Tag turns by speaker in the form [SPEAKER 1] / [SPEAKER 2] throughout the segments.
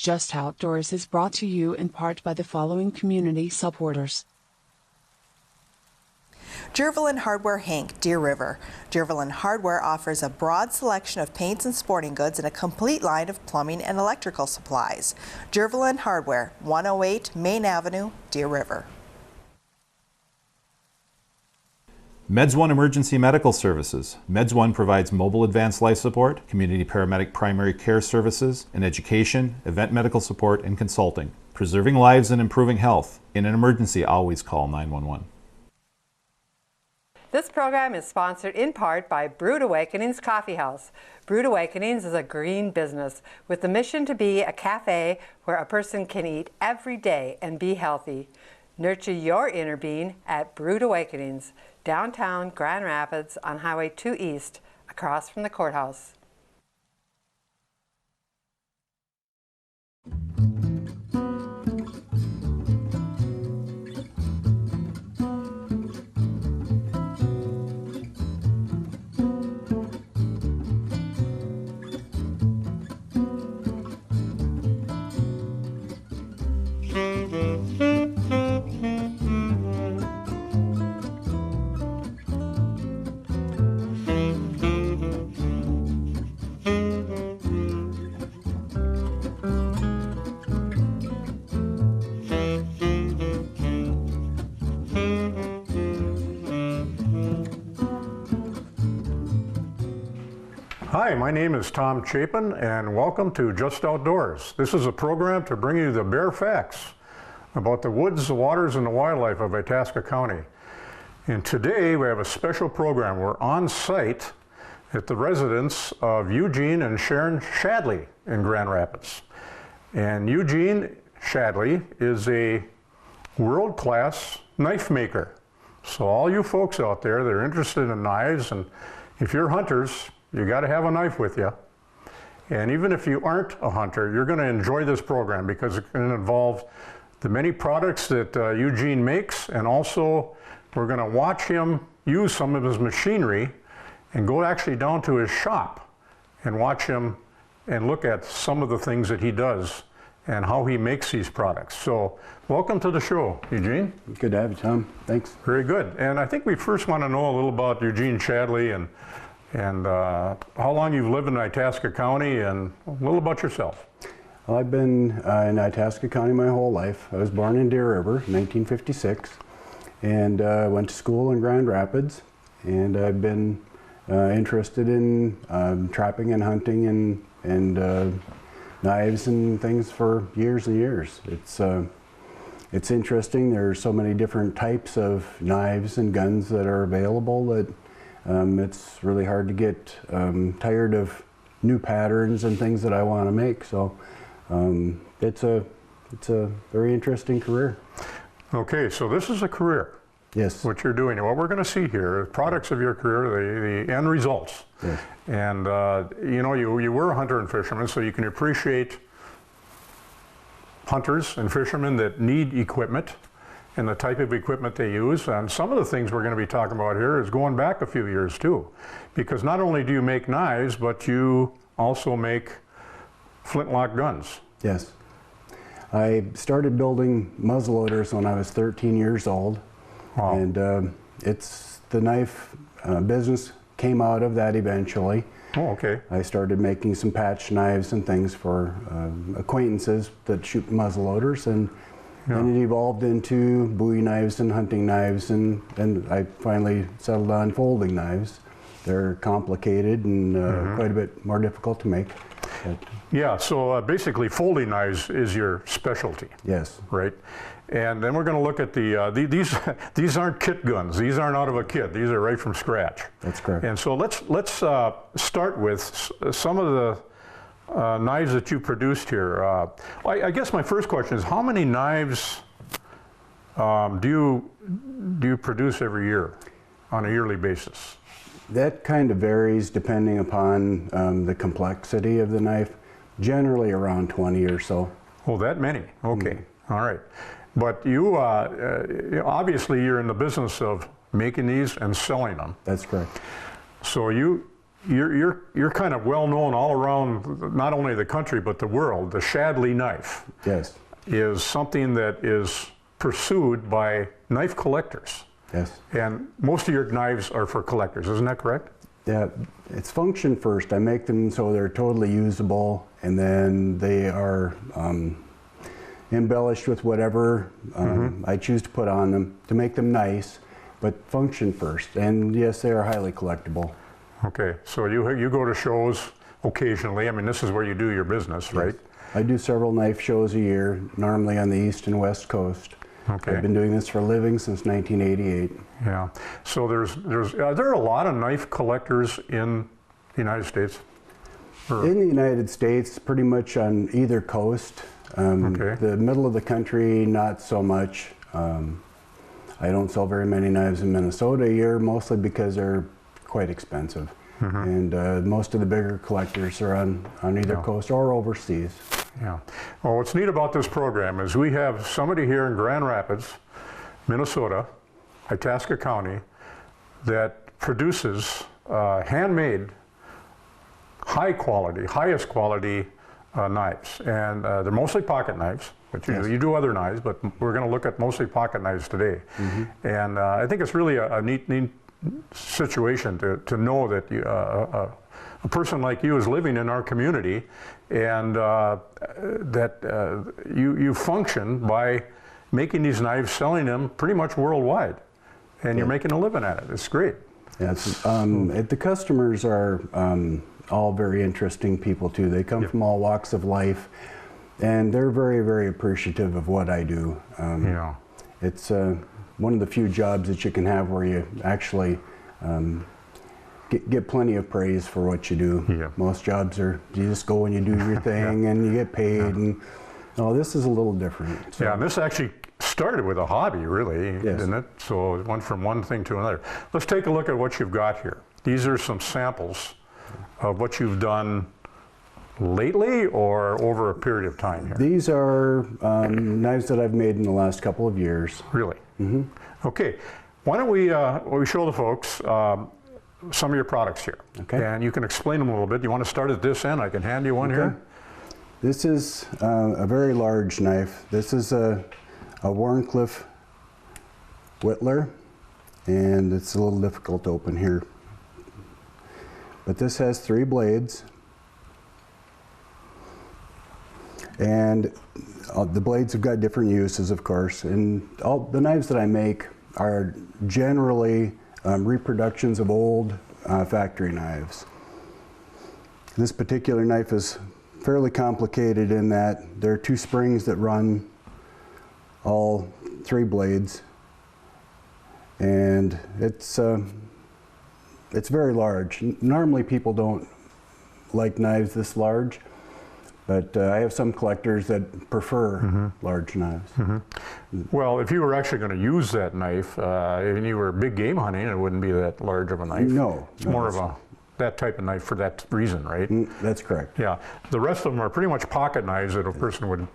[SPEAKER 1] Just Outdoors is brought to you in part by the following community supporters.
[SPEAKER 2] Jervelin Hardware Inc., Deer River. Jervelin Hardware offers a broad selection of paints and sporting goods and a complete line of plumbing and electrical supplies. Jervelin Hardware, 108 Main Avenue, Deer River.
[SPEAKER 3] Meds One Emergency Medical Services. Meds One provides mobile advanced life support, community paramedic primary care services, and education, event medical support, and consulting. Preserving lives and improving health. In an emergency, always call 911.
[SPEAKER 4] This program is sponsored in part by Brewed Awakenings Coffee House. Brewed Awakenings is a green business with the mission to be a cafe where a person can eat every day and be healthy. Nurture your inner being at Brewed Awakenings, downtown Grand Rapids on Highway 2 East, across from the courthouse.
[SPEAKER 5] Hi, my name is Tom Chapin, and welcome to Just Outdoors. This is a program to bring you the bare facts about the woods, the waters, and the wildlife of Itasca County. And today we have a special program. We're on site at the residence of Eugene and Sharon Shadley in Grand Rapids. And Eugene Shadley is a world-class knife maker. So all you folks out there that are interested in knives, and if you're hunters, you got to have a knife with you. And even if you aren't a hunter, you're going to enjoy this program because it can involve the many products that Eugene makes, and also we're going to watch him use some of his machinery and go actually down to his shop and watch him and look at some of the things that he does and how he makes these products. So welcome to the show, Eugene.
[SPEAKER 6] Good to have you, Tom. Thanks.
[SPEAKER 5] Very good. And I think we first want to know a little about Eugene Shadley and how long you've lived in Itasca County, and a little about yourself.
[SPEAKER 6] Well, I've been in Itasca County my whole life. I was born in Deer River, 1956, and went to school in Grand Rapids. And I've been interested in trapping and hunting and knives and things for years and years. It's interesting. There are so many different types of knives and guns that are available that it's really hard to get tired of new patterns and things that I want to make. So it's a very interesting career.
[SPEAKER 5] Okay, so this is a career.
[SPEAKER 6] Yes.
[SPEAKER 5] What you're doing, and what we're going to see here are products of your career, the end results.
[SPEAKER 6] Yes.
[SPEAKER 5] And you know, you were a hunter and fisherman, so you can appreciate hunters and fishermen that need equipment and the type of equipment they use. And some of the things we're going to be talking about here is going back a few years too, because not only do you make knives, but you also make flintlock guns.
[SPEAKER 6] Yes. I started building muzzleloaders when I was 13 years old.
[SPEAKER 5] Wow.
[SPEAKER 6] And it's the knife business came out of that eventually.
[SPEAKER 5] Oh, okay.
[SPEAKER 6] I started making some patch knives and things for acquaintances that shoot muzzleloaders, and then it evolved into Bowie knives and hunting knives, and I finally settled on folding knives. They're complicated and quite a bit more difficult to make. But
[SPEAKER 5] yeah, so basically folding knives is your specialty.
[SPEAKER 6] yes.
[SPEAKER 5] Right? And then we're going to look at these aren't kit guns. These aren't out of a kit. These are right from scratch.
[SPEAKER 6] That's correct.
[SPEAKER 5] And so let's start with some of the knives that you produced here. I guess my first question is, how many knives do you produce every year on a yearly basis?
[SPEAKER 6] That kind of varies depending upon the complexity of the knife. Generally around 20 or so.
[SPEAKER 5] Oh, that many? Okay. All right. But you, obviously you're in the business of making these and selling them.
[SPEAKER 6] That's correct.
[SPEAKER 5] So you you're kind of well known all around, not only the country but the world. The Shadley knife,
[SPEAKER 6] Yes.
[SPEAKER 5] is something that is pursued by knife collectors.
[SPEAKER 6] Yes.
[SPEAKER 5] And most of your knives are for collectors, isn't that correct?
[SPEAKER 6] Yeah, it's function first. I make them so they're totally usable, and then they are embellished with whatever I choose to put on them to make them nice, but function first. And yes, they are highly collectible.
[SPEAKER 5] Okay, so you go to shows occasionally. I mean, this is where you do your business, right?
[SPEAKER 6] I do several knife shows a year, normally on the East and West Coast.
[SPEAKER 5] Okay.
[SPEAKER 6] I've been doing this for a living since 1988.
[SPEAKER 5] Yeah. So are there a lot of knife collectors in the United States?
[SPEAKER 6] In the United States, pretty much on either coast.
[SPEAKER 5] Okay.
[SPEAKER 6] The middle of the country, not so much. I don't sell very many knives in Minnesota a year, mostly because they're quite expensive. And most of the bigger collectors are on either coast or overseas.
[SPEAKER 5] Yeah. Well, what's neat about this program is we have somebody here in Grand Rapids, Minnesota, Itasca County, that produces handmade, high quality, highest quality knives. And they're mostly pocket knives, but you do other knives, but we're going to look at mostly pocket knives today. And I think it's really a neat situation to know that a person like you is living in our community, and that you function by making these knives, selling them pretty much worldwide, and you're making a living at it. It's great.
[SPEAKER 6] Yes, the customers are all very interesting people too. They come from all walks of life, and they're very, very appreciative of what I do. It's one of the few jobs that you can have where you actually get plenty of praise for what you do. Most jobs are, you just go and you do your thing and you get paid. And this is a little different. So.
[SPEAKER 5] Yeah, and this actually started with a hobby, really, didn't it? So it went from one thing to another. Let's take a look at what you've got here. These are some samples of what you've done lately or over a period of time here.
[SPEAKER 6] These are knives that I've made in the last couple of years.
[SPEAKER 5] Really? Okay. Why don't we show the folks some of your products here.
[SPEAKER 6] Okay.
[SPEAKER 5] And you can explain them a little bit. You want to start at this end? I can hand you one here.
[SPEAKER 6] This is a very large knife. This is a Wharncliffe Whittler, and it's a little difficult to open here. But this has 3 blades, and the blades have got different uses, of course, and all the knives that I make are generally reproductions of old factory knives. This particular knife is fairly complicated in that there are 2 springs that run all 3 blades, and it's very large. Normally people don't like knives this large, but I have some collectors that prefer large knives.
[SPEAKER 5] Well, if you were actually going to use that knife and you were big game hunting, it wouldn't be that large of a knife.
[SPEAKER 6] No.
[SPEAKER 5] It's more of that type of knife for that reason, right?
[SPEAKER 6] That's correct.
[SPEAKER 5] Yeah. The rest of them are pretty much pocket knives that a person would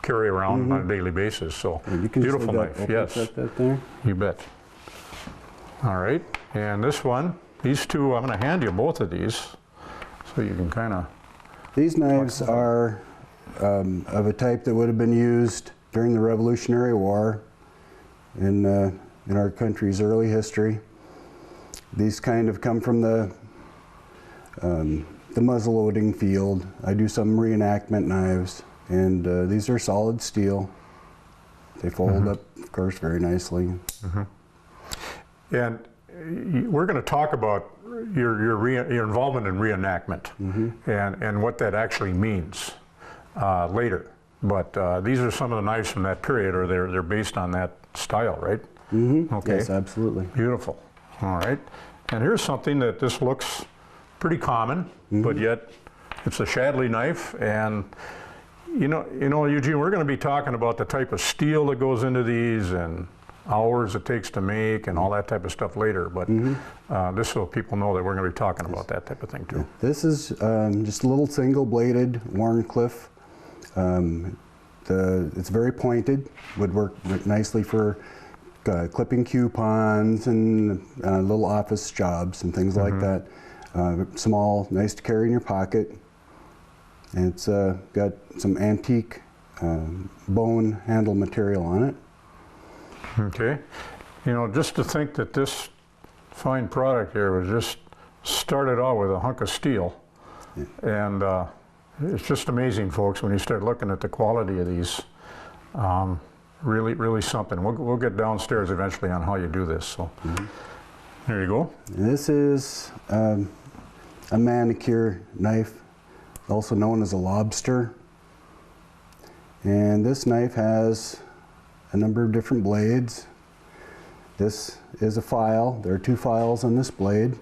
[SPEAKER 5] carry around on a daily basis. So beautiful knife. Yes.
[SPEAKER 6] That there.
[SPEAKER 5] You bet. All right. And this one, these 2, I'm going to hand you both of these so you can kind of...
[SPEAKER 6] These knives are of a type that would have been used during the Revolutionary War in our country's early history. These kind of come from the muzzleloading field. I do some reenactment knives, and these are solid steel. They fold up, of course, very nicely. And
[SPEAKER 5] we're going to talk about your involvement in reenactment and what that actually means later. But these are some of the knives from that period, or they're based on that style, right? Okay.
[SPEAKER 6] Yes, absolutely.
[SPEAKER 5] Beautiful. All right. And here's something that this looks pretty common, but yet it's a Shadley knife. And you know, Eugene, we're going to be talking about the type of steel that goes into these and hours it takes to make and all that type of stuff later, but this so people know that we're going to be talking about that type of thing too.
[SPEAKER 6] This is just a little single-bladed Wharncliffe. It's very pointed, would work nicely for clipping coupons and little office jobs and things like that. Small, nice to carry in your pocket. And it's got some antique bone handle material on it.
[SPEAKER 5] Okay. You know, just to think that this fine product here was just started out with a hunk of steel. Yeah. And it's just amazing, folks, when you start looking at the quality of these. Really, really something. We'll get downstairs eventually on how you do this. So there you go.
[SPEAKER 6] And this is a manicure knife, also known as a lobster. And this knife has a number of different blades. This is a file. There are 2 files on this blade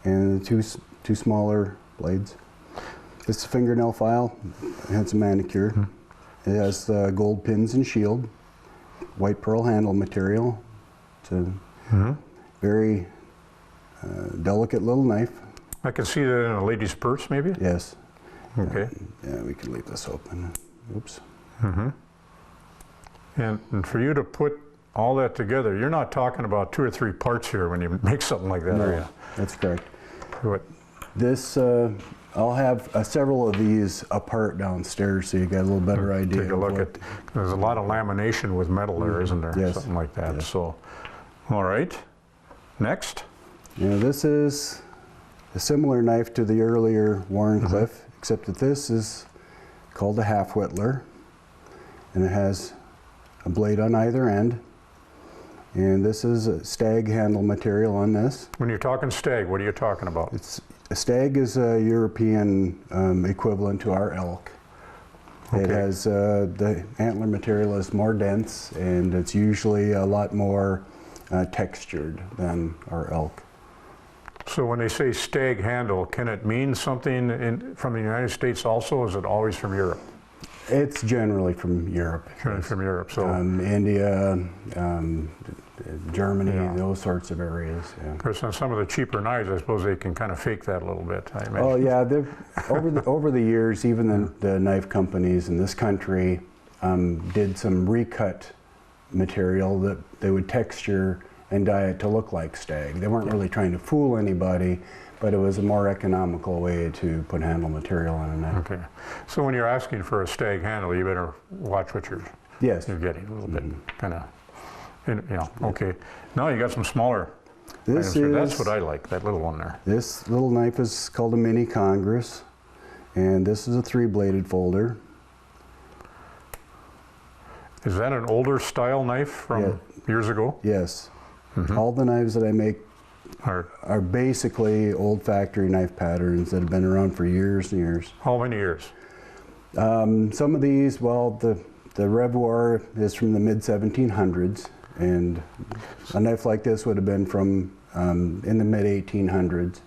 [SPEAKER 6] and two smaller blades. This is a fingernail file, and it's a manicure. It has gold pins and shield, white pearl handle material. It's a very delicate little knife.
[SPEAKER 5] I can see that in a lady's purse, maybe?
[SPEAKER 6] Yes.
[SPEAKER 5] Okay.
[SPEAKER 6] Yeah, we can leave this open. Oops.
[SPEAKER 5] And for you to put all that together, you're not talking about 2 or 3 parts here when you make something like that, are you?
[SPEAKER 6] That's correct.
[SPEAKER 5] What?
[SPEAKER 6] This, I'll have several of these apart downstairs so you get a little better idea.
[SPEAKER 5] Take a look at, there's a lot of lamination with metal there, isn't there?
[SPEAKER 6] Yes.
[SPEAKER 5] Something like that.
[SPEAKER 6] Yes.
[SPEAKER 5] So, all right. Next.
[SPEAKER 6] Yeah, this is a similar knife to the earlier Warncliffe, except that this is called a half whittler, and it has a blade on either end. And this is a stag handle material on this.
[SPEAKER 5] When you're talking stag, what are you talking about?
[SPEAKER 6] A stag is a European equivalent to our elk. Okay. It has the antler material is more dense, and it's usually a lot more textured than our elk.
[SPEAKER 5] So when they say stag handle, can it mean something from the United States also, or is it always from Europe?
[SPEAKER 6] It's generally from Europe.
[SPEAKER 5] Generally from Europe. So
[SPEAKER 6] India, Germany, those sorts of areas. Yeah.
[SPEAKER 5] Of course, on some of the cheaper knives, I suppose they can kind of fake that a little bit. I imagine.
[SPEAKER 6] Oh yeah, over the years, even the knife companies in this country did some recut material that they would texture and dye it to look like stag. They weren't really trying to fool anybody, but it was a more economical way to put handle material on a knife.
[SPEAKER 5] Okay. So when you're asking for a stag handle, you better watch what you're getting a little bit, kind of, you know. Okay. Now you got some smaller. That's what I like, that little one there.
[SPEAKER 6] This little knife is called a Mini Congress, and this is a 3-bladed folder.
[SPEAKER 5] Is that an older style knife from years ago?
[SPEAKER 6] Yes. All the knives that I make are basically old factory knife patterns that have been around for years and years.
[SPEAKER 5] How many years?
[SPEAKER 6] Some of these, well, the Revoir is from the mid-1700s, and a knife like this would have been from in the mid-1800s.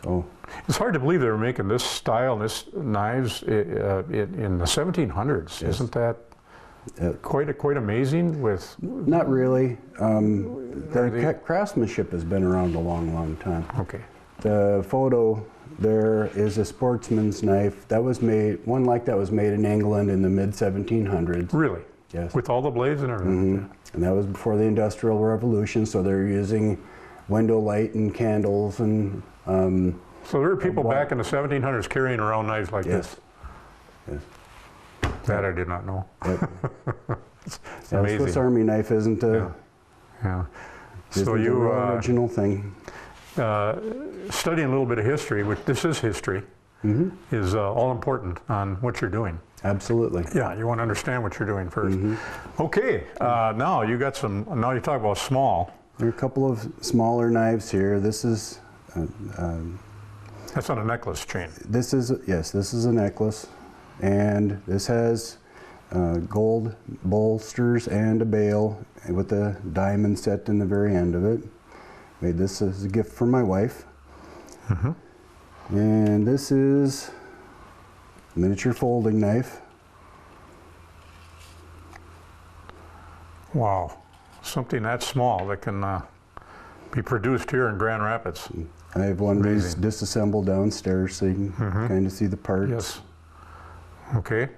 [SPEAKER 6] So
[SPEAKER 5] it's hard to believe they were making this style, this knives in the 1700s. Yes. Isn't that quite amazing? With
[SPEAKER 6] not really. The craftsmanship has been around a long, long time.
[SPEAKER 5] Okay.
[SPEAKER 6] The photo there is a sportsman's knife that was made. One like that was made in England in the mid-1700s.
[SPEAKER 5] Really?
[SPEAKER 6] Yes.
[SPEAKER 5] With all the blades and everything.
[SPEAKER 6] And that was before the Industrial Revolution, so they're using window light and candles and.
[SPEAKER 5] So there were people back in the 1700s carrying around knives like this.
[SPEAKER 6] Yes.
[SPEAKER 5] That I did not know. It's amazing.
[SPEAKER 6] Swiss Army knife isn't a
[SPEAKER 5] So you
[SPEAKER 6] original thing.
[SPEAKER 5] Studying a little bit of history, which this is history, is all important on what you're doing.
[SPEAKER 6] Absolutely.
[SPEAKER 5] Yeah, you want to understand what you're doing first. Okay, now you got some. Now you talk about small.
[SPEAKER 6] There are a couple of smaller knives here. This is.
[SPEAKER 5] That's on a necklace chain.
[SPEAKER 6] This is This is a necklace, and this has gold bolsters and a bail with a diamond set in the very end of it. Made this as a gift for my wife. And this is a miniature folding knife.
[SPEAKER 5] Wow, something that small that can be produced here in Grand Rapids.
[SPEAKER 6] I have one of these disassembled downstairs so you can kind of see the parts.
[SPEAKER 5] Yes. Okay.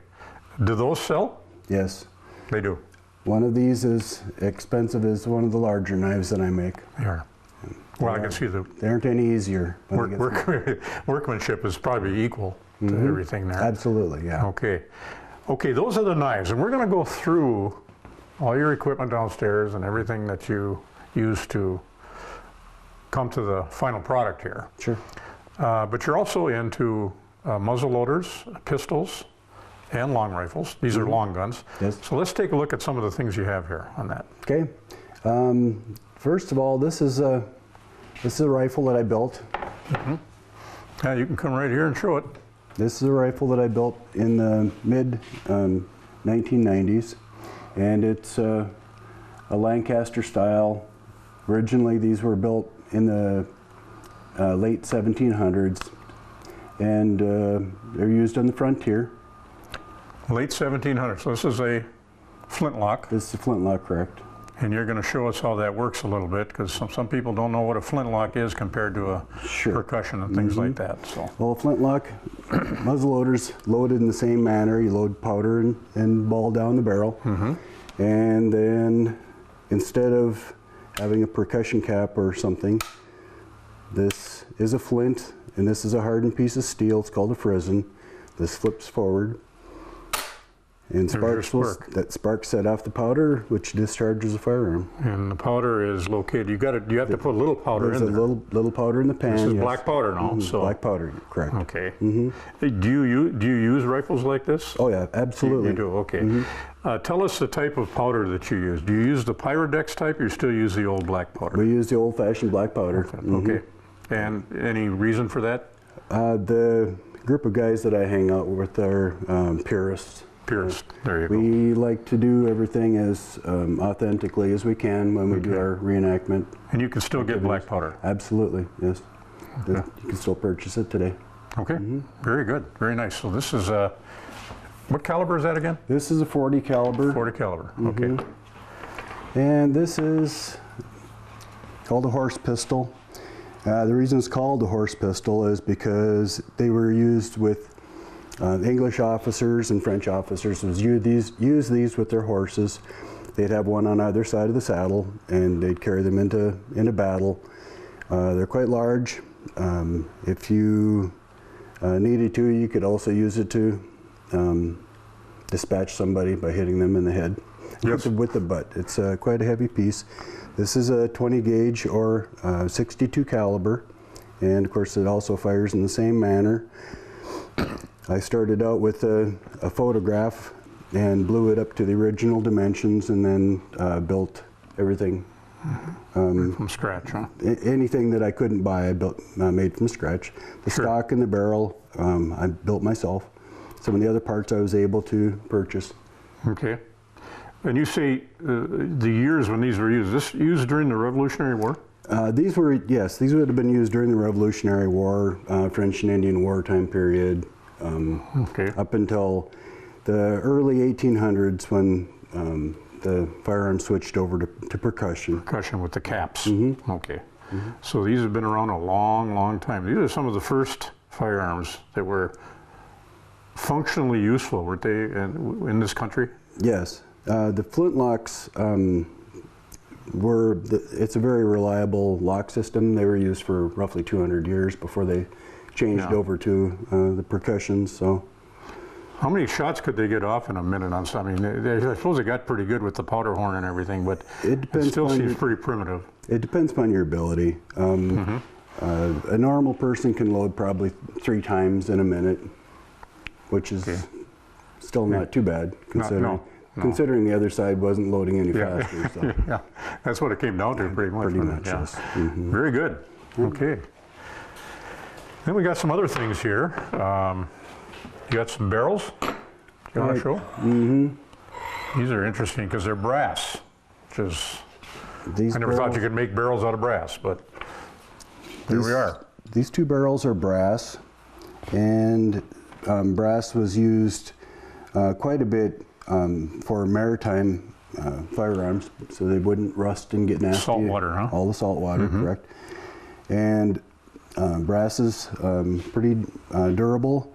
[SPEAKER 5] Do those sell?
[SPEAKER 6] Yes.
[SPEAKER 5] They do.
[SPEAKER 6] One of these is expensive as one of the larger knives that I make.
[SPEAKER 5] They are. Well, I can see the
[SPEAKER 6] They aren't any easier. when they get
[SPEAKER 5] workmanship is probably equal to everything there.
[SPEAKER 6] Absolutely, yeah.
[SPEAKER 5] Okay. Okay, those are the knives, and we're going to go through all your equipment downstairs and everything that you use to come to the final product here.
[SPEAKER 6] Sure.
[SPEAKER 5] But you're also into muzzle loaders, pistols, and long rifles. These are long guns.
[SPEAKER 6] Yes.
[SPEAKER 5] So let's take a look at some of the things you have here on that.
[SPEAKER 6] Okay. First of all, this is a rifle that I built.
[SPEAKER 5] Yeah, you can come right here and show it.
[SPEAKER 6] This is a rifle that I built in the mid 1990s, and it's a Lancaster style. Originally, these were built in the late 1700s, and they're used on the frontier.
[SPEAKER 5] Late 1700s. So this is a flintlock,
[SPEAKER 6] This is a flintlock, correct?
[SPEAKER 5] and you're going to show us how that works a little bit, because some people don't know what a flintlock is compared to a
[SPEAKER 6] Sure.
[SPEAKER 5] percussion and things like that. So
[SPEAKER 6] Well, a flintlock, muzzle loader's loaded in the same manner. You load powder and ball down the barrel. And then instead of having a percussion cap or something, this is a flint, and this is a hardened piece of steel. It's called a frizzen. This flips forward. And that spark set off the powder, which discharges the firearm.
[SPEAKER 5] And the powder is located. You have to put a little powder
[SPEAKER 6] There's
[SPEAKER 5] in
[SPEAKER 6] a
[SPEAKER 5] there.
[SPEAKER 6] little powder in the pan.
[SPEAKER 5] This is
[SPEAKER 6] yes.
[SPEAKER 5] black powder now. So
[SPEAKER 6] Black powder, correct.
[SPEAKER 5] okay. Hey, do you use rifles like this?
[SPEAKER 6] Oh yeah, absolutely.
[SPEAKER 5] You do. Okay. Tell us the type of powder that you use. Do you use the Pyrodex type, or you still use the old black powder?
[SPEAKER 6] We use the old-fashioned black powder.
[SPEAKER 5] Okay. And any reason for that?
[SPEAKER 6] The group of guys that I hang out with are purists.
[SPEAKER 5] Purist. There you go.
[SPEAKER 6] We like to do everything as authentically as we can when we do our reenactment.
[SPEAKER 5] And you can still get black powder.
[SPEAKER 6] Absolutely, yes.
[SPEAKER 5] Okay.
[SPEAKER 6] You can still purchase it today.
[SPEAKER 5] Okay. Very good. Very nice. So this is what caliber is that again?
[SPEAKER 6] This is a 40 caliber.
[SPEAKER 5] 40 caliber. Okay.
[SPEAKER 6] And this is called a horse pistol. The reason it's called a horse pistol is because they were used with English officers and French officers would use these with their horses. They'd have one on either side of the saddle, and they'd carry them into battle. They're quite large. If you needed to, you could also use it to dispatch somebody by hitting them in the head with the butt. It's quite a heavy piece. This is a 20 gauge or 62 caliber, and of course it also fires in the same manner. I started out with a photograph and blew it up to the original dimensions, and then built everything.
[SPEAKER 5] From scratch, huh?
[SPEAKER 6] Anything that I couldn't buy, I made from scratch. The stock and the barrel, I built myself. Some of the other parts I was able to purchase.
[SPEAKER 5] Okay. And you say the years when these were used, this used during the Revolutionary War?
[SPEAKER 6] These would have been used during the Revolutionary War, French and Indian War time period. Up until the early 1800s, when the firearm switched over to percussion.
[SPEAKER 5] Percussion with the caps. Okay. So these have been around a long, long time. These are some of the first firearms that were functionally useful, weren't they, in this country?
[SPEAKER 6] Yes. The flintlocks it's a very reliable lock system. They were used for roughly 200 years before they changed over to the percussion. So,
[SPEAKER 5] how many shots could they get off in a minute on something? I suppose they got pretty good with the powder horn and everything, but it still seems pretty primitive.
[SPEAKER 6] It depends upon your ability. A normal person can load probably 3 times in a minute, which is still not too bad considering the other side wasn't loading any faster. So.
[SPEAKER 5] Yeah, that's what it came down to pretty much.
[SPEAKER 6] Pretty much, yes.
[SPEAKER 5] Very good. Okay. Then we got some other things here. You got some barrels you want to show? These are interesting because they're brass, which is, I never thought you could make barrels out of brass, but here we are.
[SPEAKER 6] These 2 barrels are brass, and brass was used quite a bit for maritime firearms, so they wouldn't rust and get nasty.
[SPEAKER 5] Salt water, huh?
[SPEAKER 6] All the salt water, correct. And brass is pretty durable,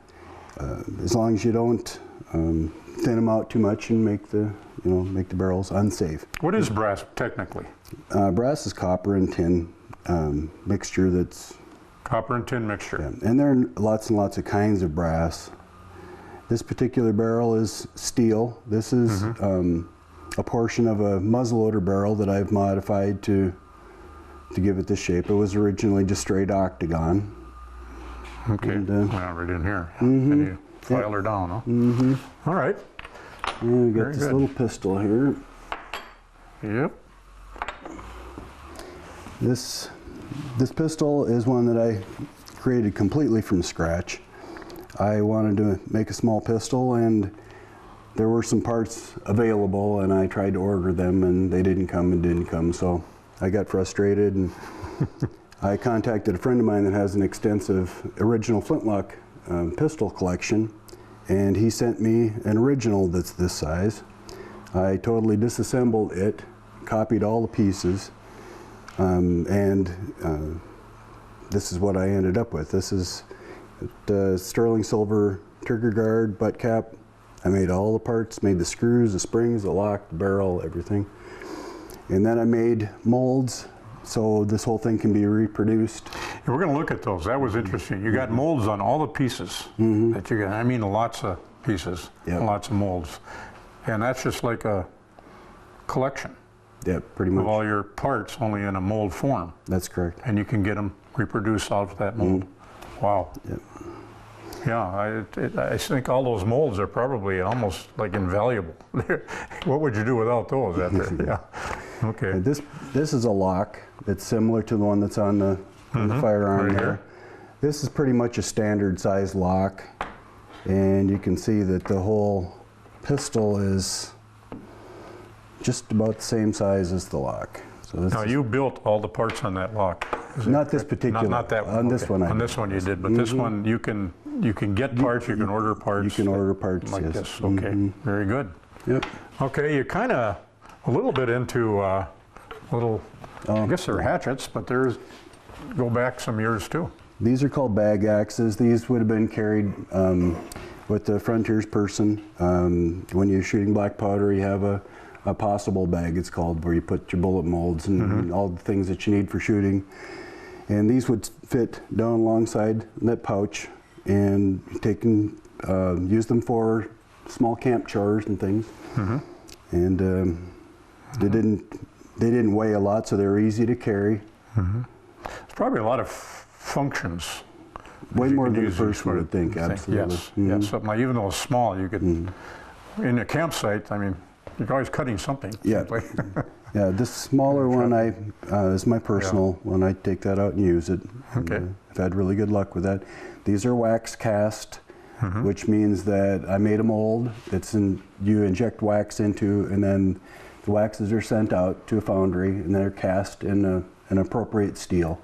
[SPEAKER 6] as long as you don't thin them out too much and make the barrels unsafe.
[SPEAKER 5] What is brass technically?
[SPEAKER 6] Brass is copper and tin mixture that's...
[SPEAKER 5] Copper and tin mixture.
[SPEAKER 6] Yeah, and there are lots and lots of kinds of brass. This particular barrel is steel. This is a portion of a muzzleloader barrel that I've modified to give it this shape. It was originally just straight octagon.
[SPEAKER 5] Okay,
[SPEAKER 6] And,
[SPEAKER 5] well, right in here. And you file her down, huh? All right.
[SPEAKER 6] And we got
[SPEAKER 5] Very
[SPEAKER 6] this
[SPEAKER 5] good.
[SPEAKER 6] little pistol here.
[SPEAKER 5] Yep.
[SPEAKER 6] This pistol is one that I created completely from scratch. I wanted to make a small pistol, and there were some parts available, and I tried to order them, and they didn't come, so I got frustrated, and I contacted a friend of mine that has an extensive original flintlock pistol collection, and he sent me an original that's this size. I totally disassembled it, copied all the pieces, and this is what I ended up with. This is the sterling silver trigger guard, butt cap. I made all the parts, made the screws, the springs, the lock, the barrel, everything. And then I made molds, so this whole thing can be reproduced.
[SPEAKER 5] We're going to look at those. That was interesting. You got molds on all the pieces that you got. I mean, lots of pieces, lots of molds. And that's just like a collection.
[SPEAKER 6] Yeah, pretty much.
[SPEAKER 5] Of all your parts, only in a mold form.
[SPEAKER 6] That's correct.
[SPEAKER 5] And you can get them reproduced out of that mold. Wow.
[SPEAKER 6] Yep.
[SPEAKER 5] Yeah, I think all those molds are probably almost like invaluable. What would you do without those after? Yeah. Okay.
[SPEAKER 6] This is a lock that's similar to the one that's on the firearm
[SPEAKER 5] Right
[SPEAKER 6] there.
[SPEAKER 5] here.
[SPEAKER 6] This is pretty much a standard size lock, and you can see that the whole pistol is just about the same size as the lock. So this
[SPEAKER 5] Now you built all the parts on that lock.
[SPEAKER 6] not this particular.
[SPEAKER 5] Not that one.
[SPEAKER 6] On this one,
[SPEAKER 5] On this one you did, but this one you can get parts. You can order parts.
[SPEAKER 6] You can order parts,
[SPEAKER 5] like
[SPEAKER 6] yes.
[SPEAKER 5] this. Okay. Very good.
[SPEAKER 6] Yep.
[SPEAKER 5] Okay, you're kind of a little bit into little. I guess they're hatchets, but go back some years too.
[SPEAKER 6] These are called bag axes. These would have been carried with the frontiers person. When you're shooting black powder, you have a possible bag, it's called, where you put your bullet molds and all the things that you need for shooting. And these would fit down alongside that pouch, and use them for small camp chores and things. And they didn't weigh a lot, so they were easy to carry.
[SPEAKER 5] There's probably a lot of functions.
[SPEAKER 6] Way
[SPEAKER 5] you
[SPEAKER 6] more
[SPEAKER 5] can
[SPEAKER 6] than the
[SPEAKER 5] use
[SPEAKER 6] first
[SPEAKER 5] these
[SPEAKER 6] one
[SPEAKER 5] for,
[SPEAKER 6] would think, absolutely.
[SPEAKER 5] Yes, yes. Something like, even though it's small, you could, in a campsite, I mean, you're always cutting something.
[SPEAKER 6] Yeah. Yeah, this smaller one is my personal one. I take that out and use it.
[SPEAKER 5] Okay.
[SPEAKER 6] And, I've had really good luck with that. These are wax cast, which means that I made a mold. You inject wax into, and then the waxes are sent out to a foundry, and they're cast in an appropriate steel.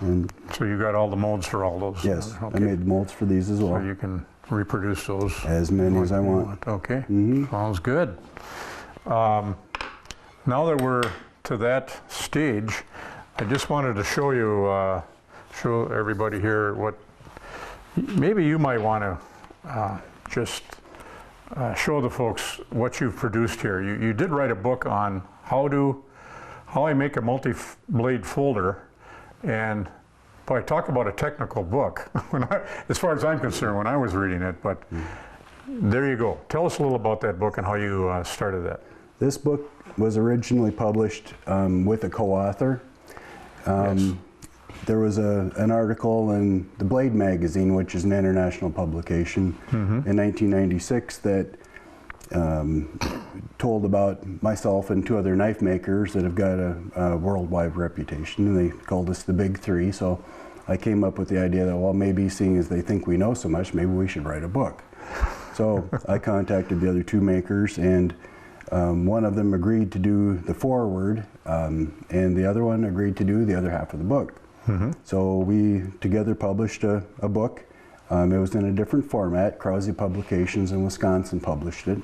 [SPEAKER 6] And
[SPEAKER 5] So you got all the molds for all those?
[SPEAKER 6] yes,
[SPEAKER 5] Okay.
[SPEAKER 6] I made molds for these as well.
[SPEAKER 5] So you can reproduce those?
[SPEAKER 6] As many as I want.
[SPEAKER 5] Okay, sounds good. Now that we're to that stage, I just wanted to show you, show everybody here what, maybe you might want to just show the folks what you've produced here. You did write a book on how I make a multi-blade folder, and boy, talk about a technical book, as far as I'm concerned, when I was reading it, but there you go. Tell us a little about that book and how you started that.
[SPEAKER 6] This book was originally published with a co-author.
[SPEAKER 5] Yes.
[SPEAKER 6] There was an article in the Blade magazine, which is an international publication, in 1996 that told about myself and two other knife makers that have got a worldwide reputation, and they called us the Big Three. So I came up with the idea that, well, maybe seeing as they think we know so much, maybe we should write a book. So I contacted the other two makers, and one of them agreed to do the foreword, and the other one agreed to do the other half of the book. So we together published a book. It was in a different format. Krause Publications in Wisconsin published it.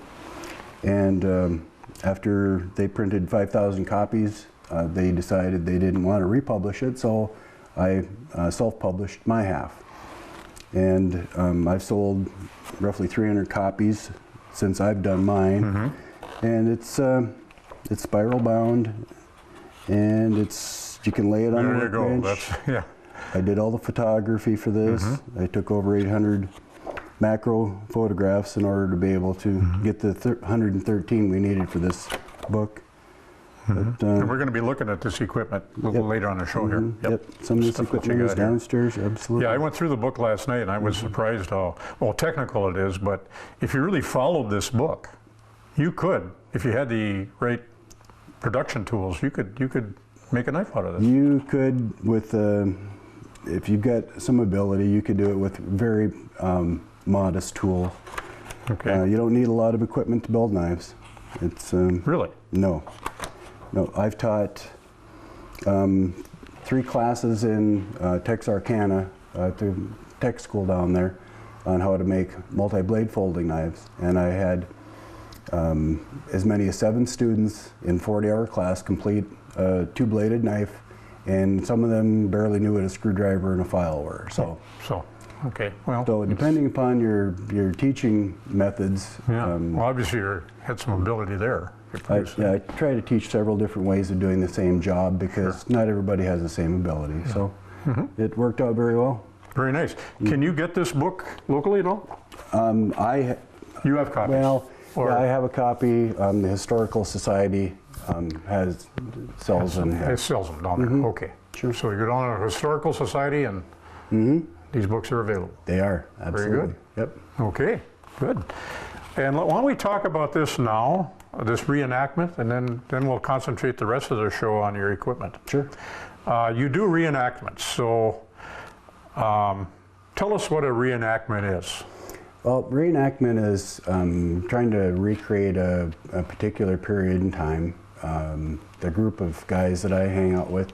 [SPEAKER 6] And after they printed 5,000 copies, they decided they didn't want to republish it, so I self-published my half. And I've sold roughly 300 copies since I've done mine. And it's spiral bound, and it's You can lay it on the
[SPEAKER 5] There you go.
[SPEAKER 6] workbench.
[SPEAKER 5] That's, yeah.
[SPEAKER 6] I did all the photography for this. I took over 800 macro photographs in order to be able to get the 113 we needed for this book. But,
[SPEAKER 5] And we're going to be looking at this equipment a little later on the show here.
[SPEAKER 6] Yep. Some of this
[SPEAKER 5] Stuff that you
[SPEAKER 6] equipment is
[SPEAKER 5] got here.
[SPEAKER 6] downstairs, absolutely.
[SPEAKER 5] Yeah, I went through the book last night and I was surprised how, well, technical it is, but if you really followed this book, you could, if you had the right production tools, you could make a knife out of this.
[SPEAKER 6] You could, with if you've got some ability, you could do it with very modest tools.
[SPEAKER 5] Okay.
[SPEAKER 6] You don't need a lot of equipment to build knives. It's
[SPEAKER 5] Really?
[SPEAKER 6] No. I've taught 3 classes in Texarkana to tech school down there on how to make multi-blade folding knives, and I had as many as 7 students in 40-hour class complete a 2-bladed knife, and some of them barely knew what a screwdriver and a file were. So
[SPEAKER 5] Okay, well.
[SPEAKER 6] So depending upon your teaching methods.
[SPEAKER 5] Yeah, well, obviously you had some ability there.
[SPEAKER 6] I try to teach several different ways of doing the same job because not everybody has the same ability. Yeah. So it worked out very well.
[SPEAKER 5] Very nice. Can you get this book locally at all? You have copies?
[SPEAKER 6] Well, yeah, I have a copy. The Historical Society sells them.
[SPEAKER 5] It sells them down there. Okay.
[SPEAKER 6] Sure.
[SPEAKER 5] So you go down to the Historical Society and these books are available.
[SPEAKER 6] They are, absolutely.
[SPEAKER 5] Very good.
[SPEAKER 6] Yep.
[SPEAKER 5] Okay, good. And why don't we talk about this now, this reenactment, and then we'll concentrate the rest of the show on your equipment.
[SPEAKER 6] Sure.
[SPEAKER 5] You do reenactments, so tell us what a reenactment is.
[SPEAKER 6] Well, reenactment is trying to recreate a particular period in time. The group of guys that I hang out with,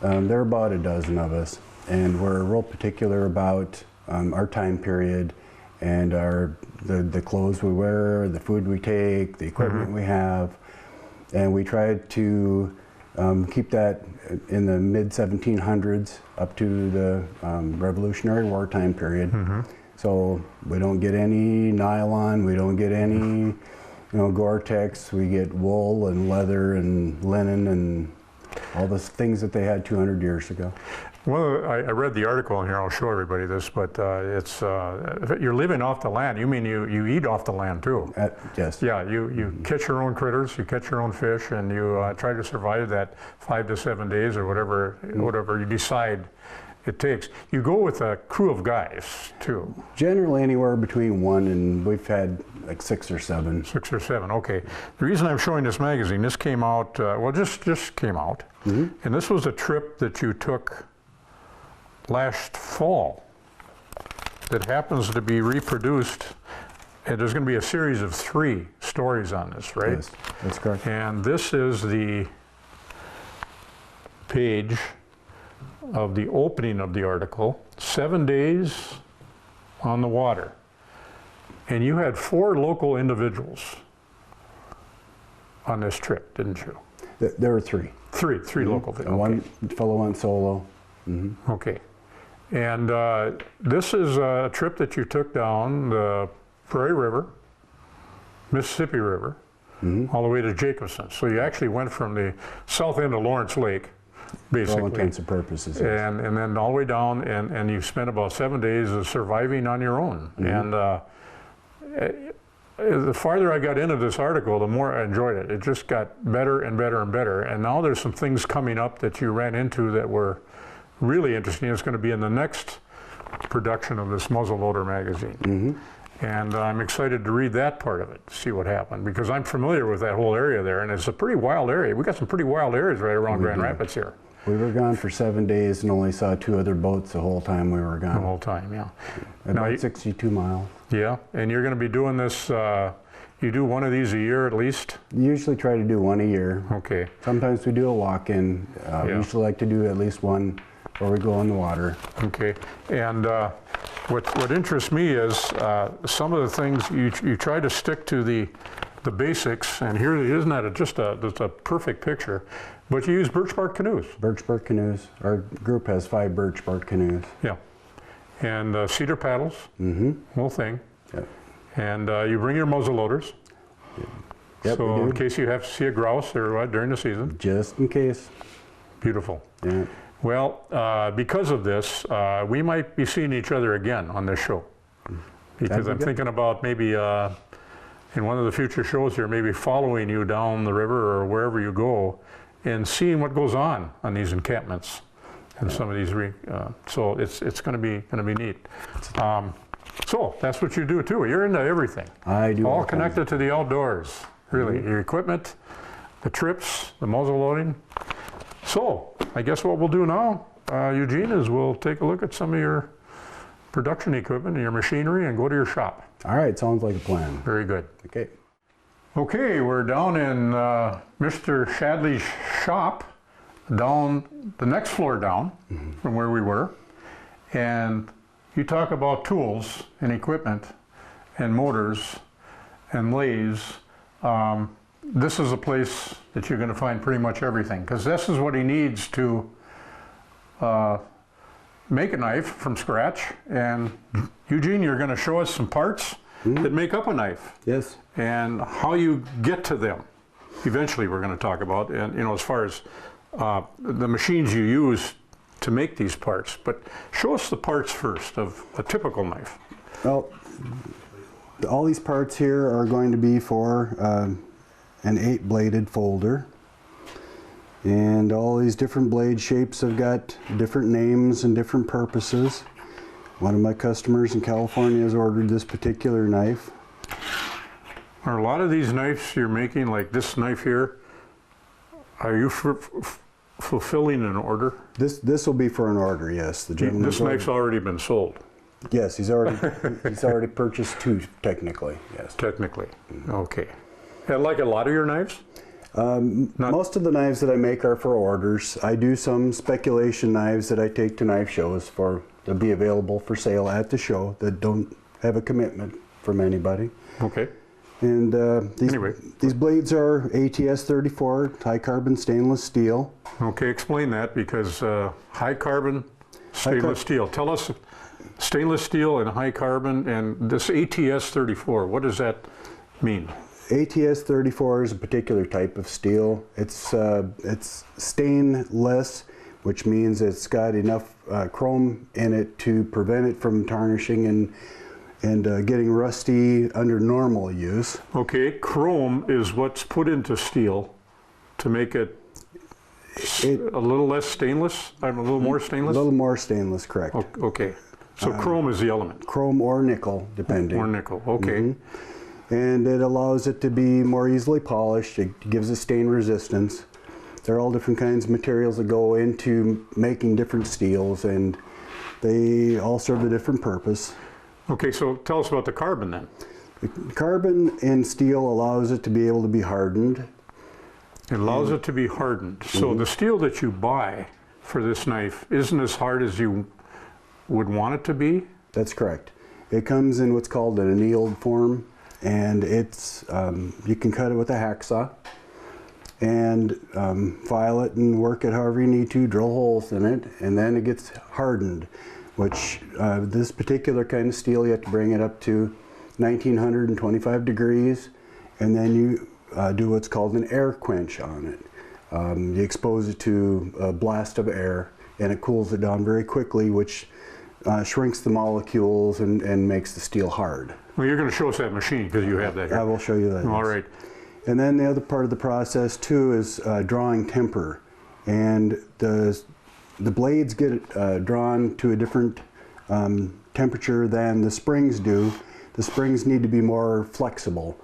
[SPEAKER 6] there are about a dozen of us, and we're real particular about our time period and the clothes we wear, the food we take, the equipment we have, and we try to keep that in the mid-1700s up to the Revolutionary War time period. So we don't get any nylon, we don't get any Gore-Tex, we get wool and leather and linen and all the things that they had 200 years ago.
[SPEAKER 5] Well, I read the article in here, I'll show everybody this, but it's, if you're living off the land, you mean you eat off the land too?
[SPEAKER 6] Yes.
[SPEAKER 5] Yeah, you catch your own critters, you catch your own fish, and you try to survive that 5 to 7 days or whatever you decide it takes. You go with a crew of guys too.
[SPEAKER 6] Generally anywhere between 1 and we've had like 6 or 7.
[SPEAKER 5] 6 or 7, okay. The reason I'm showing this magazine, this came out, well, just came out, and this was a trip that you took last fall that happens to be reproduced, and there's going to be a series of 3 stories on this, right?
[SPEAKER 6] Yes, that's correct.
[SPEAKER 5] And this is the page of the opening of the article, 7 days on the water. And you had 4 local individuals on this trip, didn't you?
[SPEAKER 6] There were 3.
[SPEAKER 5] 3 local. Okay.
[SPEAKER 6] One fellow went solo.
[SPEAKER 5] Okay. And this is a trip that you took down the Prairie River, Mississippi River, all the way to Jacobson. So you actually went from the south end of Lawrence Lake, basically.
[SPEAKER 6] For all intents and purposes. Yes.
[SPEAKER 5] And then all the way down, and you spent about 7 days of surviving on your own. And the farther I got into this article, the more I enjoyed it. It just got better and better and better. And now there's some things coming up that you ran into that were really interesting. It's going to be in the next production of this muzzleloader magazine. And I'm excited to read that part of it, see what happened, because I'm familiar with that whole area there, and it's a pretty wild area. We got some pretty wild areas right around Grand Rapids here.
[SPEAKER 6] We were gone for 7 days and only saw 2 other boats the whole time we were gone.
[SPEAKER 5] The whole time, yeah.
[SPEAKER 6] About 62 miles.
[SPEAKER 5] Yeah, and you're going to be doing this, you do one of these a year at least?
[SPEAKER 6] Usually try to do 1 a year.
[SPEAKER 5] Okay.
[SPEAKER 6] Sometimes we do a walk-in. We usually like to do at least 1 before we go in the water.
[SPEAKER 5] Okay, and what interests me is some of the things you try to stick to the basics, and here isn't that just a perfect picture, but you use birch bark canoes.
[SPEAKER 6] Birch bark canoes. Our group has 5 birch bark canoes.
[SPEAKER 5] Yeah, and cedar paddles, whole thing.
[SPEAKER 6] Yep.
[SPEAKER 5] And you bring your muzzle loaders.
[SPEAKER 6] Yep,
[SPEAKER 5] so
[SPEAKER 6] we do.
[SPEAKER 5] in case you have to see a grouse or what during the season.
[SPEAKER 6] Just in case.
[SPEAKER 5] Beautiful.
[SPEAKER 6] Yeah.
[SPEAKER 5] Well, because of this, we might be seeing each other again on this show. Because I'm thinking about maybe in one of the future shows here, maybe following you down the river or wherever you go and seeing what goes on these encampments and some of these, so it's going to be neat. So that's what you do too. You're into everything.
[SPEAKER 6] I do.
[SPEAKER 5] All connected to the outdoors, really. Your equipment, the trips, the muzzle loading. So I guess what we'll do now, Eugene, is we'll take a look at some of your production equipment and your machinery and go to your shop.
[SPEAKER 6] All right, sounds like a plan.
[SPEAKER 5] Very good.
[SPEAKER 6] Okay.
[SPEAKER 5] Okay, we're down in Mr. Shadley's shop, down the next floor down from where we were. And you talk about tools and equipment and motors and lathes. This is a place that you're going to find pretty much everything, because this is what he needs to make a knife from scratch. And Eugene, you're going to show us some parts that make up a knife.
[SPEAKER 6] Yes.
[SPEAKER 5] And how you get to them. Eventually we're going to talk about, and as far as the machines you use to make these parts. But show us the parts first of a typical knife.
[SPEAKER 6] Well, all these parts here are going to be for an 8-bladed folder. And all these different blade shapes have got different names and different purposes. One of my customers in California has ordered this particular knife.
[SPEAKER 5] Are a lot of these knives you're making, like this knife here, are you fulfilling an order?
[SPEAKER 6] This will be for an order, yes. The gentleman.
[SPEAKER 5] This knife's already been sold.
[SPEAKER 6] Yes, he's already purchased 2 technically. Yes.
[SPEAKER 5] Technically, okay. And like a lot of your knives?
[SPEAKER 6] Most of the knives that I make are for orders. I do some speculation knives that I take to knife shows to be available for sale at the show that don't have a commitment from anybody.
[SPEAKER 5] Okay.
[SPEAKER 6] And these blades are ATS 34 high carbon stainless steel.
[SPEAKER 5] Okay, explain that, because high carbon stainless steel. Tell us stainless steel and high carbon, and this ATS 34, what does that mean?
[SPEAKER 6] ATS 34 is a particular type of steel. It's stainless, which means it's got enough chrome in it to prevent it from tarnishing and getting rusty under normal use.
[SPEAKER 5] Okay, chrome is what's put into steel to make it a little less stainless, a little more stainless?
[SPEAKER 6] A little more stainless, correct.
[SPEAKER 5] Okay, so chrome is the element.
[SPEAKER 6] Chrome or nickel, depending.
[SPEAKER 5] Or nickel, okay.
[SPEAKER 6] And it allows it to be more easily polished. It gives it stain resistance. There are all different kinds of materials that go into making different steels, and they all serve a different purpose.
[SPEAKER 5] Okay, so tell us about the carbon then.
[SPEAKER 6] The carbon in steel allows it to be able to be hardened.
[SPEAKER 5] It allows it to be hardened. So the steel that you buy for this knife isn't as hard as you would want it to be?
[SPEAKER 6] That's correct. It comes in what's called an annealed form, and it's you can cut it with a hacksaw and file it and work it however you need to, drill holes in it, and then it gets hardened, which this particular kind of steel, you have to bring it up to 1925 degrees, and then you do what's called an air quench on it. You expose it to a blast of air, and it cools it down very quickly, which shrinks the molecules and makes the steel hard.
[SPEAKER 5] Well, you're going to show us that machine because you have that here.
[SPEAKER 6] I will show you that.
[SPEAKER 5] All
[SPEAKER 6] yes.
[SPEAKER 5] right.
[SPEAKER 6] And then the other part of the process too is drawing temper, and the blades get drawn to a different temperature than the springs do. The springs need to be more flexible.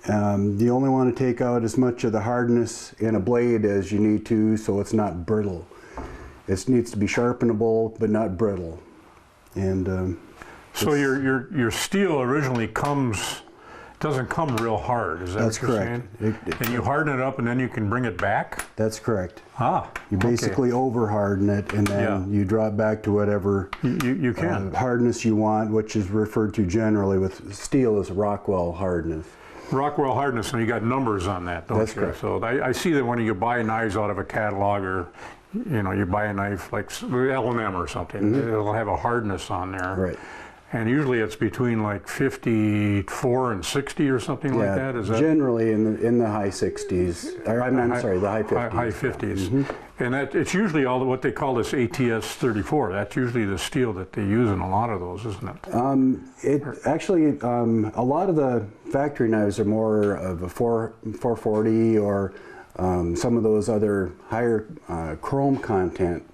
[SPEAKER 6] You only want to take out as much of the hardness in a blade as you need to, so it's not brittle. It needs to be sharpenable but not brittle. And
[SPEAKER 5] so your steel originally doesn't come real hard, is that
[SPEAKER 6] that's
[SPEAKER 5] what you're
[SPEAKER 6] correct.
[SPEAKER 5] saying? And you harden it up and then you can bring it back?
[SPEAKER 6] That's correct.
[SPEAKER 5] Ah,
[SPEAKER 6] You basically over harden it, and then you draw it back to whatever
[SPEAKER 5] you can.
[SPEAKER 6] Hardness you want, which is referred to generally with steel as Rockwell hardness.
[SPEAKER 5] Rockwell hardness, and you got numbers on that, don't
[SPEAKER 6] That's
[SPEAKER 5] you?
[SPEAKER 6] correct.
[SPEAKER 5] So I see that when you buy knives out of a catalog, or you buy a knife like L&M or something, it'll have a hardness on there.
[SPEAKER 6] Right.
[SPEAKER 5] And usually it's between like 54 and 60 or something like that. Is that
[SPEAKER 6] generally in the high 60s, or I'm sorry, the high 50s.
[SPEAKER 5] High 50s. And it's usually all what they call this ATS 34. That's usually the steel that they use in a lot of those, isn't it?
[SPEAKER 6] Actually, a lot of the factory knives are more of a 440 or some of those other higher chrome content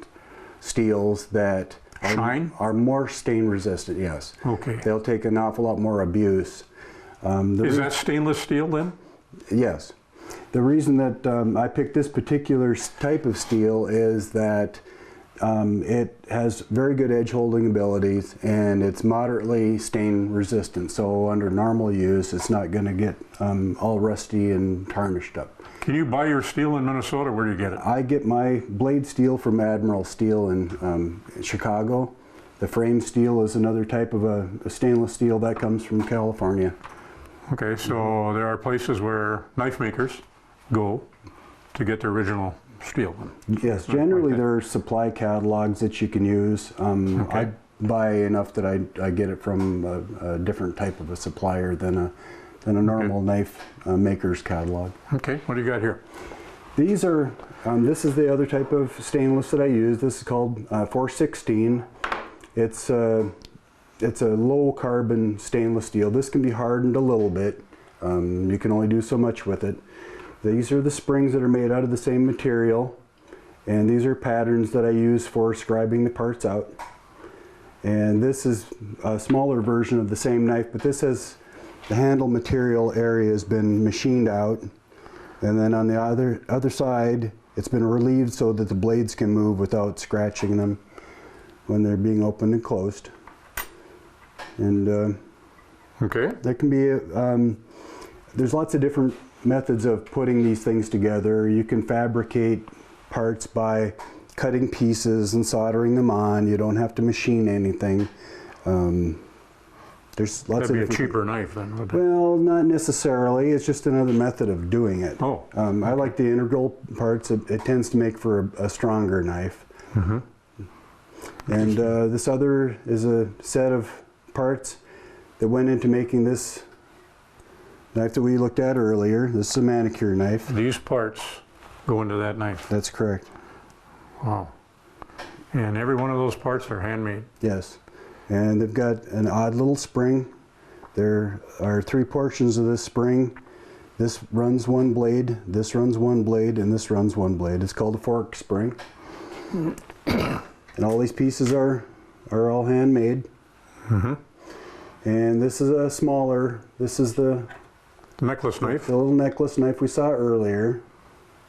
[SPEAKER 6] steels that are more stain resistant, yes.
[SPEAKER 5] Okay.
[SPEAKER 6] They'll take an awful lot more abuse.
[SPEAKER 5] Is that stainless steel then?
[SPEAKER 6] Yes. The reason that I picked this particular type of steel is that it has very good edge holding abilities and it's moderately stain resistant. So under normal use, it's not going to get all rusty and tarnished up.
[SPEAKER 5] Can you buy your steel in Minnesota? Where do you get it?
[SPEAKER 6] I get my blade steel from Admiral Steel in Chicago. The frame steel is another type of a stainless steel that comes from California.
[SPEAKER 5] Okay, so there are places where knife makers go to get the original steel.
[SPEAKER 6] Yes, generally there are supply catalogs that you can use. I buy enough that I get it from a different type of a supplier than a normal knife maker's catalog.
[SPEAKER 5] Okay, what do you got here?
[SPEAKER 6] These are, this is the other type of stainless that I use. This is called 416. It's a low carbon stainless steel. This can be hardened a little bit. You can only do so much with it. These are the springs that are made out of the same material, and these are patterns that I use for scribing the parts out. And this is a smaller version of the same knife, but this has the handle material area has been machined out, and then on the other side it's been relieved so that the blades can move without scratching them when they're being opened and closed. And that can be, there's lots of different methods of putting these things together. You can fabricate parts by cutting pieces and soldering them on. You don't have to machine anything. There's lots
[SPEAKER 5] That'd be
[SPEAKER 6] of
[SPEAKER 5] a cheaper knife then, wouldn't it?
[SPEAKER 6] Well, not necessarily. It's just another method of doing it.
[SPEAKER 5] Oh.
[SPEAKER 6] I like the integral parts. It tends to make for a stronger knife.
[SPEAKER 5] Mm-hmm.
[SPEAKER 6] And this other is a set of parts that went into making this knife that we looked at earlier. This is a manicure knife.
[SPEAKER 5] These parts go into that knife?
[SPEAKER 6] That's correct.
[SPEAKER 5] Wow. And every one of those parts are handmade?
[SPEAKER 6] Yes. And they've got an odd little spring. There are 3 portions of this spring. This runs one blade, this runs one blade, and this runs one blade. It's called a fork spring. And all these pieces are all handmade.
[SPEAKER 5] Mm-hmm.
[SPEAKER 6] And this is a smaller, this is the
[SPEAKER 5] necklace knife.
[SPEAKER 6] The little necklace knife we saw earlier.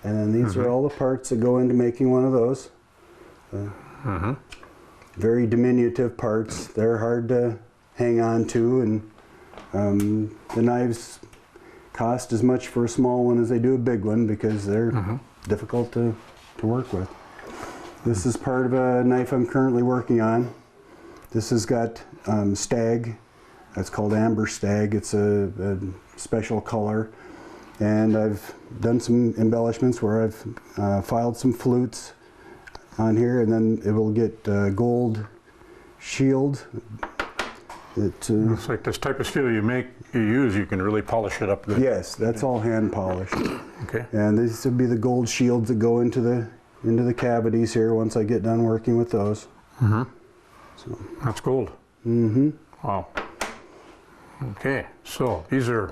[SPEAKER 6] And then these are all the parts that go into making one of those. Very diminutive parts. They're hard to hang on to, and the knives cost as much for a small one as they do a big one because they're difficult to work with. This is part of a knife I'm currently working on. This has got stag. That's called amber stag. It's a special color. And I've done some embellishments where I've filed some flutes on here, and then it will get gold shield.
[SPEAKER 5] Looks like this type of steel you use, you can really polish it up good.
[SPEAKER 6] Yes, that's all hand polished.
[SPEAKER 5] Okay.
[SPEAKER 6] And these would be the gold shields that go into the cavities here once I get done working with those. So.
[SPEAKER 5] That's gold. Wow. Okay, so these are,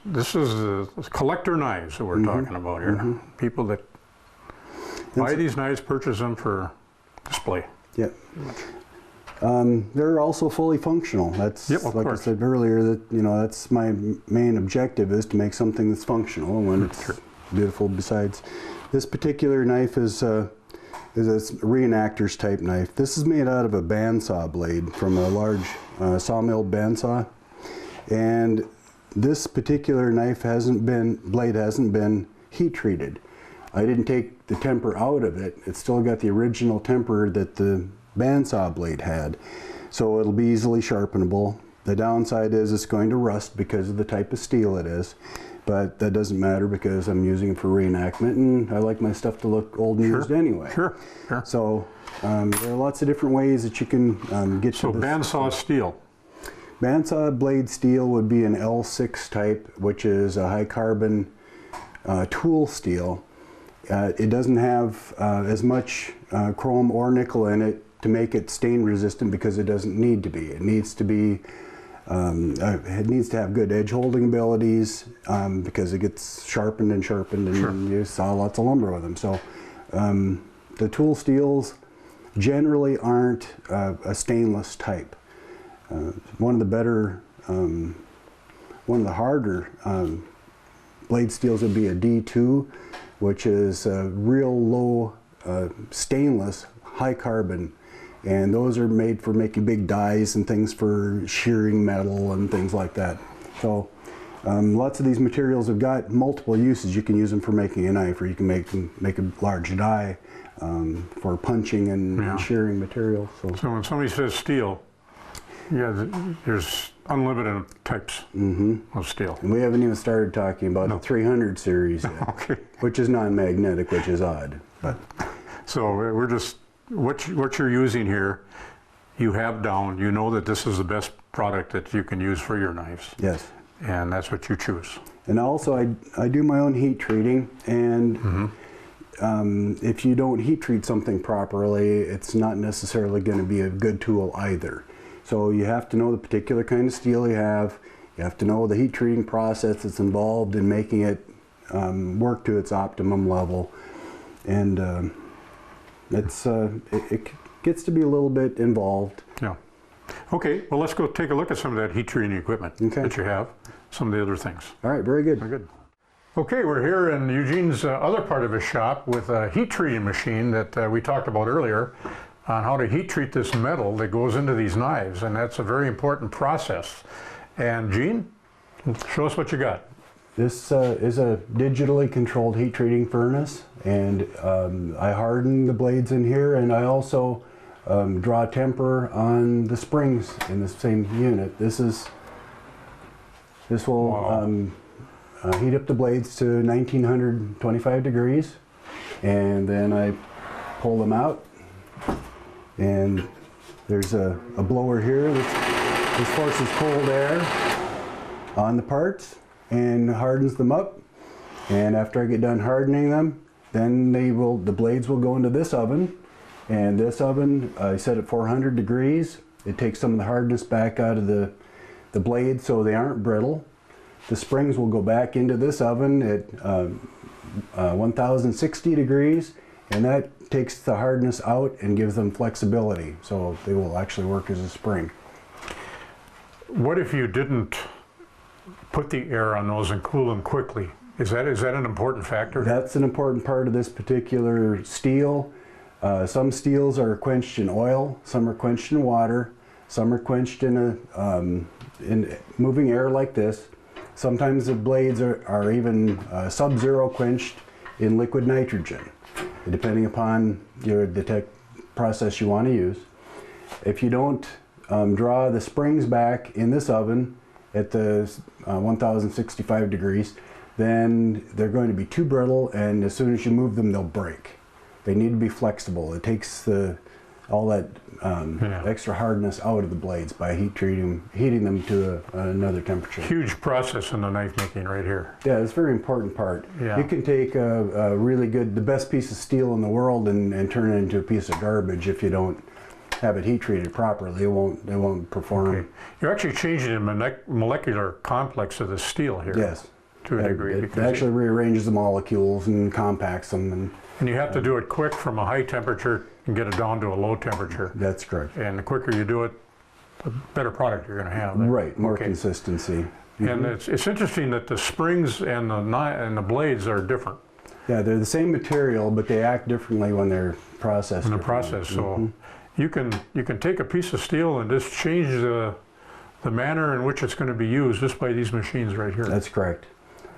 [SPEAKER 5] this is the collector knives that we're talking about here. People that buy these knives, purchase them for display.
[SPEAKER 6] Yeah. They're also fully functional. That's like I said earlier, that that's my main objective, is to make something that's functional and when it's beautiful. Besides, this particular knife is a reenactor's type knife. This is made out of a bandsaw blade from a large sawmill bandsaw, and this particular blade hasn't been heat treated. I didn't take the temper out of it. It's still got the original temper that the bandsaw blade had, so it'll be easily sharpenable. The downside is it's going to rust because of the type of steel it is, but that doesn't matter because I'm using it for reenactment, and I like my stuff to look old and used anyway. Sure. So there are lots of different ways that you can get to this. So
[SPEAKER 5] bandsaw steel.
[SPEAKER 6] Bandsaw blade steel would be an L6 type, which is a high carbon tool steel. It doesn't have as much chrome or nickel in it to make it stain resistant, because it doesn't need to be. It needs to be, it needs to have good edge holding abilities, because it gets sharpened and sharpened, and
[SPEAKER 5] Sure.
[SPEAKER 6] you saw lots of lumber with them. So the tool steels generally aren't a stainless type. One of the better, one of the harder blade steels would be a D2, which is a real low stainless, high carbon, and those are made for making big dies and things for shearing metal and things like that. So lots of these materials have got multiple uses. You can use them for making a knife, or you can make a large die for punching and shearing material.
[SPEAKER 5] So when somebody says steel, yeah, there's unlimited types of steel.
[SPEAKER 6] And we haven't even started talking about the 300 series yet,
[SPEAKER 5] Okay.
[SPEAKER 6] which is non-magnetic, which is odd. But
[SPEAKER 5] So we're just, what you're using here, you have down, you know that this is the best product that you can use for your knives.
[SPEAKER 6] yes.
[SPEAKER 5] And that's what you choose.
[SPEAKER 6] And also I do my own heat treating, and if you don't heat treat something properly, it's not necessarily going to be a good tool either. So you have to know the particular kind of steel you have to know the heat treating process that's involved in making it work to its optimum level. And it gets to be a little bit involved.
[SPEAKER 5] Yeah. Okay, well, let's go take a look at some of that heat treating equipment that you have, some of the other things.
[SPEAKER 6] All right, very good.
[SPEAKER 5] Very good. Okay, we're here in Eugene's other part of his shop with a heat treating machine that we talked about earlier, on how to heat treat this metal that goes into these knives, and that's a very important process. And Gene, show us what you got.
[SPEAKER 6] This is a digitally controlled heat treating furnace, and I harden the blades in here, and I also draw temper on the springs in the same unit. This will heat up the blades to 1925 degrees, and then I pull them out, and there's a blower here. This forces cold air on the parts and hardens them up. And after I get done hardening them, then the blades will go into this oven. And this oven, I set at 400 degrees. It takes some of the hardness back out of the blades so they aren't brittle. The springs will go back into this oven at 1060 degrees, and that takes the hardness out and gives them flexibility, so they will actually work as a spring.
[SPEAKER 5] What if you didn't put the air on those and cool them quickly? Is that an important factor?
[SPEAKER 6] That's an important part of this particular steel. Some steels are quenched in oil, some are quenched in water, some are quenched in moving air like this. Sometimes the blades are even sub-zero quenched in liquid nitrogen, depending upon the process you want to use. If you don't draw the springs back in this oven at the 1065 degrees, then they're going to be too brittle, and as soon as you move them, they'll break. They need to be flexible. It takes all that extra hardness out of the blades by heating them to another temperature.
[SPEAKER 5] Huge process in the knife making right here.
[SPEAKER 6] Yeah, it's a very important part.
[SPEAKER 5] Yeah.
[SPEAKER 6] You can take a really good, the best piece of steel in the world and turn it into a piece of garbage if you don't have it heat treated properly. It won't perform.
[SPEAKER 5] Okay. You're actually changing the molecular complex of the steel here.
[SPEAKER 6] Yes.
[SPEAKER 5] To a degree.
[SPEAKER 6] It actually rearranges the molecules and compacts them.
[SPEAKER 5] And you have to do it quick from a high temperature and get it down to a low temperature.
[SPEAKER 6] That's correct.
[SPEAKER 5] And the quicker you do it, the better product you're going to have.
[SPEAKER 6] Right, more consistency.
[SPEAKER 5] And it's interesting that the springs and the blades are different.
[SPEAKER 6] Yeah, they're the same material, but they act differently when they're processed.
[SPEAKER 5] In the process, so you can take a piece of steel and just change the manner in which it's going to be used just by these machines right here.
[SPEAKER 6] That's correct.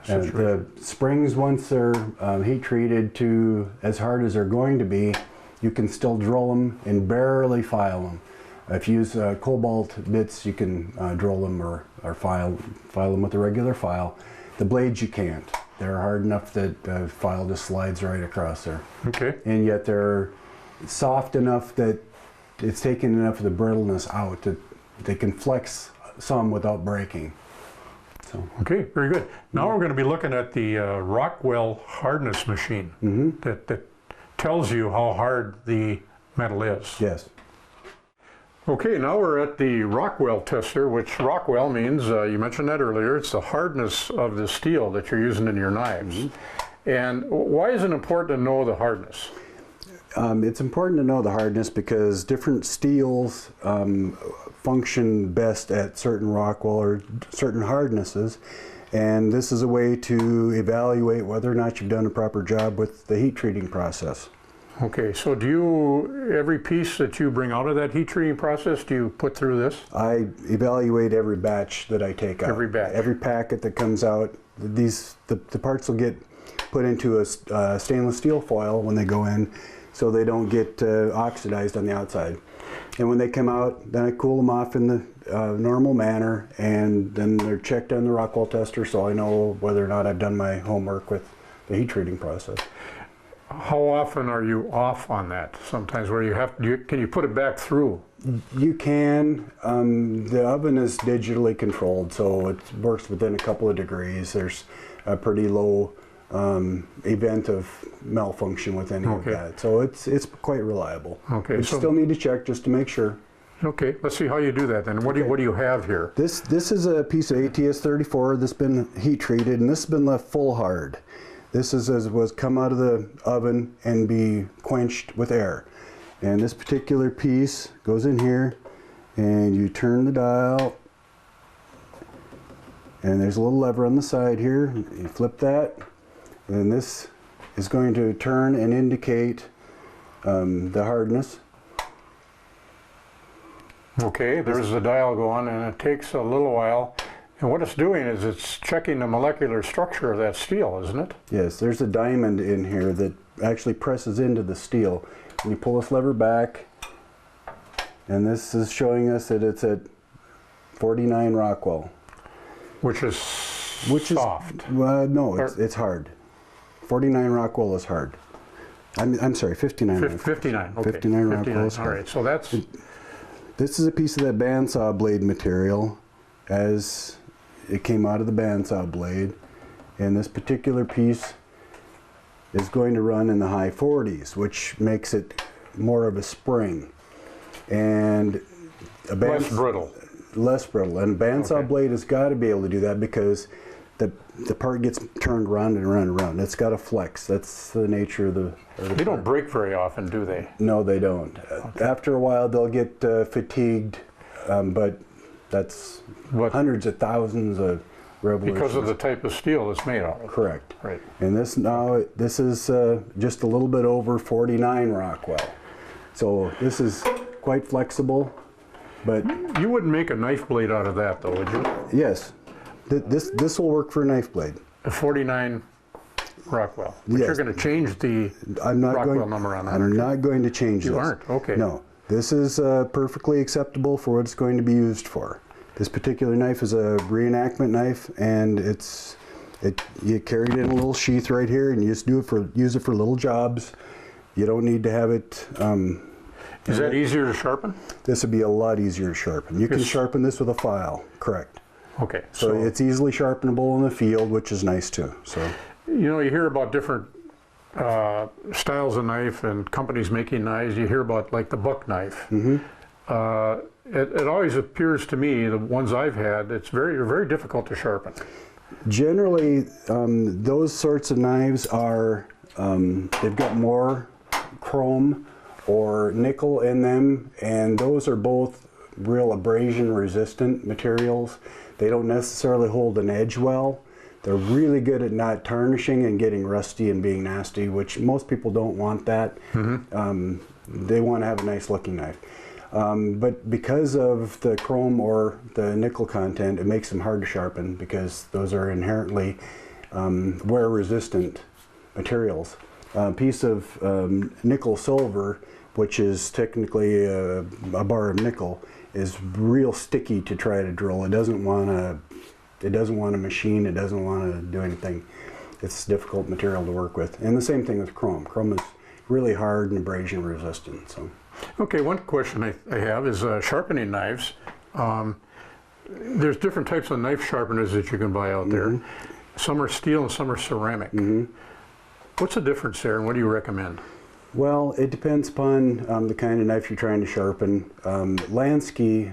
[SPEAKER 6] The springs, once they're heat treated to as hard as they're going to be, you can still drill them and barely file them. If you use cobalt bits, you can drill them or file them with a regular file. The blades you can't. They're hard enough that the file just slides right across there.
[SPEAKER 5] Okay.
[SPEAKER 6] And yet they're soft enough that it's taken enough of the brittleness out that they can flex some without breaking. So.
[SPEAKER 5] Okay, very good. Now we're going to be looking at the Rockwell hardness machine that tells you how hard the metal is.
[SPEAKER 6] Yes.
[SPEAKER 5] Okay, now we're at the Rockwell tester, which Rockwell means, you mentioned that earlier, it's the hardness of the steel that you're using in your knives. And why is it important to know the hardness?
[SPEAKER 6] It's important to know the hardness because different steels function best at certain Rockwell or certain hardnesses, and this is a way to evaluate whether or not you've done a proper job with the heat treating process.
[SPEAKER 5] Okay, so do you, every piece that you bring out of that heat treating process, do you put through this?
[SPEAKER 6] I evaluate every batch that I take out.
[SPEAKER 5] Every batch? Every
[SPEAKER 6] packet that comes out. The parts will get put into a stainless steel foil when they go in, so they don't get oxidized on the outside. And when they come out, then I cool them off in the normal manner, and then they're checked on the Rockwell tester, so I know whether or not I've done my homework with the heat treating process.
[SPEAKER 5] How often are you off on that? Sometimes where you have, can you put it back through?
[SPEAKER 6] You can. The oven is digitally controlled, so it works within a couple of degrees. There's a pretty low event of malfunction with any of that, so it's quite reliable.
[SPEAKER 5] Okay,
[SPEAKER 6] you still need to check just to make sure.
[SPEAKER 5] Okay, let's see how you do that then. What do you have here?
[SPEAKER 6] This is a piece of ATS 34 that's been heat treated, and this has been left full hard. This was come out of the oven and be quenched with air. And this particular piece goes in here, and you turn the dial, and there's a little lever on the side here. You flip that, and this is going to turn and indicate the hardness.
[SPEAKER 5] Okay, there's the dial going, and it takes a little while. And what it's doing is it's checking the molecular structure of that steel, isn't it?
[SPEAKER 6] Yes, there's a diamond in here that actually presses into the steel. And you pull this lever back, and this is showing us that it's at 49 Rockwell.
[SPEAKER 5] Which is soft.
[SPEAKER 6] No, it's hard. 49 Rockwell is hard. I'm sorry, 59.
[SPEAKER 5] 59, okay.
[SPEAKER 6] 59 Rockwell is hard.
[SPEAKER 5] All right, so that's...
[SPEAKER 6] This is a piece of that bandsaw blade material as it came out of the bandsaw blade, and this particular piece is going to run in the high 40s, which makes it more of a spring and
[SPEAKER 5] less brittle.
[SPEAKER 6] Less brittle, and a bandsaw blade has got to be able to do that because the part gets turned around and around and around. It's got to flex. That's the nature of the.
[SPEAKER 5] They don't break very often, do they?
[SPEAKER 6] No, they don't. After a while, they'll get fatigued, but that's hundreds of thousands of revolutions.
[SPEAKER 5] Because of the type of steel it's made out of.
[SPEAKER 6] Correct.
[SPEAKER 5] Right.
[SPEAKER 6] And this is just a little bit over 49 Rockwell. So this is quite flexible, but...
[SPEAKER 5] You wouldn't make a knife blade out of that though, would you?
[SPEAKER 6] Yes. This will work for a knife blade.
[SPEAKER 5] A 49 Rockwell. But
[SPEAKER 6] yes.
[SPEAKER 5] You're going to change the Rockwell number on that.
[SPEAKER 6] I'm not going to change this.
[SPEAKER 5] You aren't? Okay.
[SPEAKER 6] No. This is perfectly acceptable for what it's going to be used for. This particular knife is a reenactment knife, and you carry it in a little sheath right here, and you just use it for little jobs. You don't need to have it.
[SPEAKER 5] Is that easier to sharpen?
[SPEAKER 6] This would be a lot easier to sharpen. You can sharpen this with a file, correct?
[SPEAKER 5] Okay.
[SPEAKER 6] So it's easily sharpenable in the field, which is nice too. So
[SPEAKER 5] you know, you hear about different styles of knife and companies making knives. You hear about like the buck knife. Mm-hmm. It always appears to me, the ones I've had, it's very difficult to sharpen.
[SPEAKER 6] Generally, those sorts of knives are, they've got more chrome or nickel in them, and those are both real abrasion resistant materials. They don't necessarily hold an edge well. They're really good at not tarnishing and getting rusty and being nasty, which most people don't want that. Mm-hmm. They want to have a nice looking knife. But because of the chrome or the nickel content, it makes them hard to sharpen because those are inherently wear resistant materials. A piece of nickel silver, which is technically a bar of nickel, is real sticky to try to drill. It doesn't want to machine. It doesn't want to do anything. It's difficult material to work with. And the same thing with chrome. Chrome is really hard and abrasion resistant. So.
[SPEAKER 5] Okay, one question I have is sharpening knives. there's different types of knife sharpeners that you can buy out there. Some are steel and some are ceramic. What's the difference there, and what do you recommend?
[SPEAKER 6] Well, it depends upon the kind of knife you're trying to sharpen. Lansky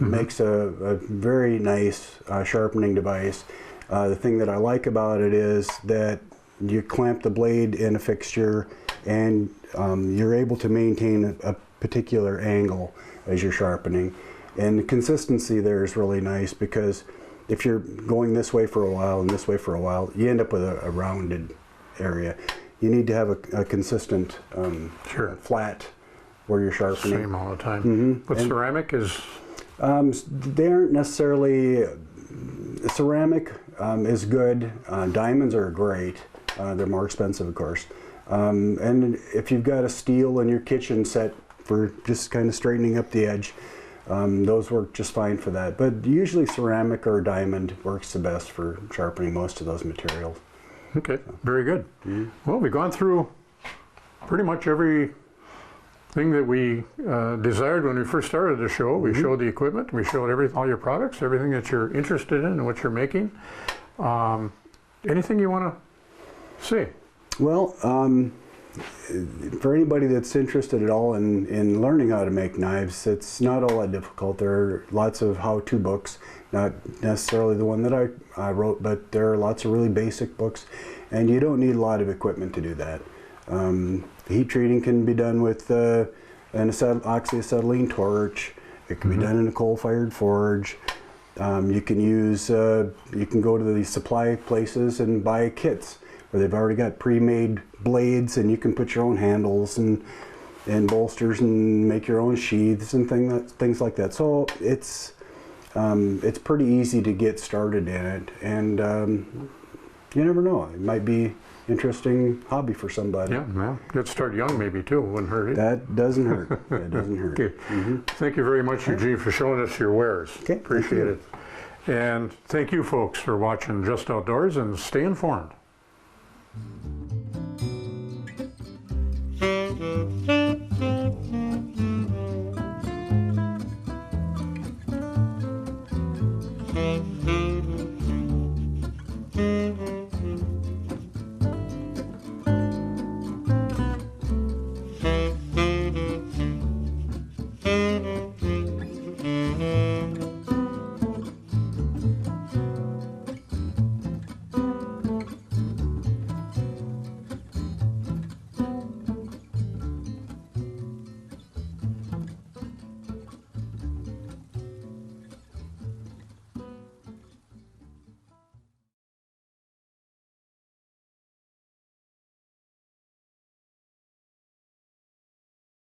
[SPEAKER 6] makes a very nice sharpening device. The thing that I like about it is that you clamp the blade in a fixture and you're able to maintain a particular angle as you're sharpening. And the consistency there is really nice, because if you're going this way for a while and this way for a while, you end up with a rounded area. You need to have a consistent flat where you're sharpening.
[SPEAKER 5] Same all the time. But and ceramic is?
[SPEAKER 6] They aren't necessarily, ceramic is good. Diamonds are great. They're more expensive, of course. And if you've got a steel in your kitchen set for just kind of straightening up the edge, those work just fine for that. But usually ceramic or diamond works the best for sharpening most of those materials.
[SPEAKER 5] Okay, very good. Well, we've gone through pretty much everything that we desired when we first started the show. We showed the equipment, we showed all your products, everything that you're interested in and what you're making. Anything you want to say? Well,
[SPEAKER 6] for anybody that's interested at all in learning how to make knives, it's not all that difficult. There are lots of how-to books, not necessarily the one that I wrote, but there are lots of really basic books, and you don't need a lot of equipment to do that. Heat treating can be done with an oxyacetylene torch. It can be done in a coal-fired forge. You can go to the supply places and buy kits where they've already got pre-made blades, and you can put your own handles and bolsters and make your own sheaths and things like that. So it's pretty easy to get started in it, and you never know, it might be interesting hobby for somebody.
[SPEAKER 5] Yeah, well, get started young maybe too, wouldn't hurt it.
[SPEAKER 6] That doesn't hurt. That doesn't hurt.
[SPEAKER 5] Okay. Thank you very much, Eugene, for showing us your wares.
[SPEAKER 6] Okay.
[SPEAKER 5] Appreciate it. And thank you folks for watching Just Outdoors, and stay informed.
[SPEAKER 7] Mm-hmm.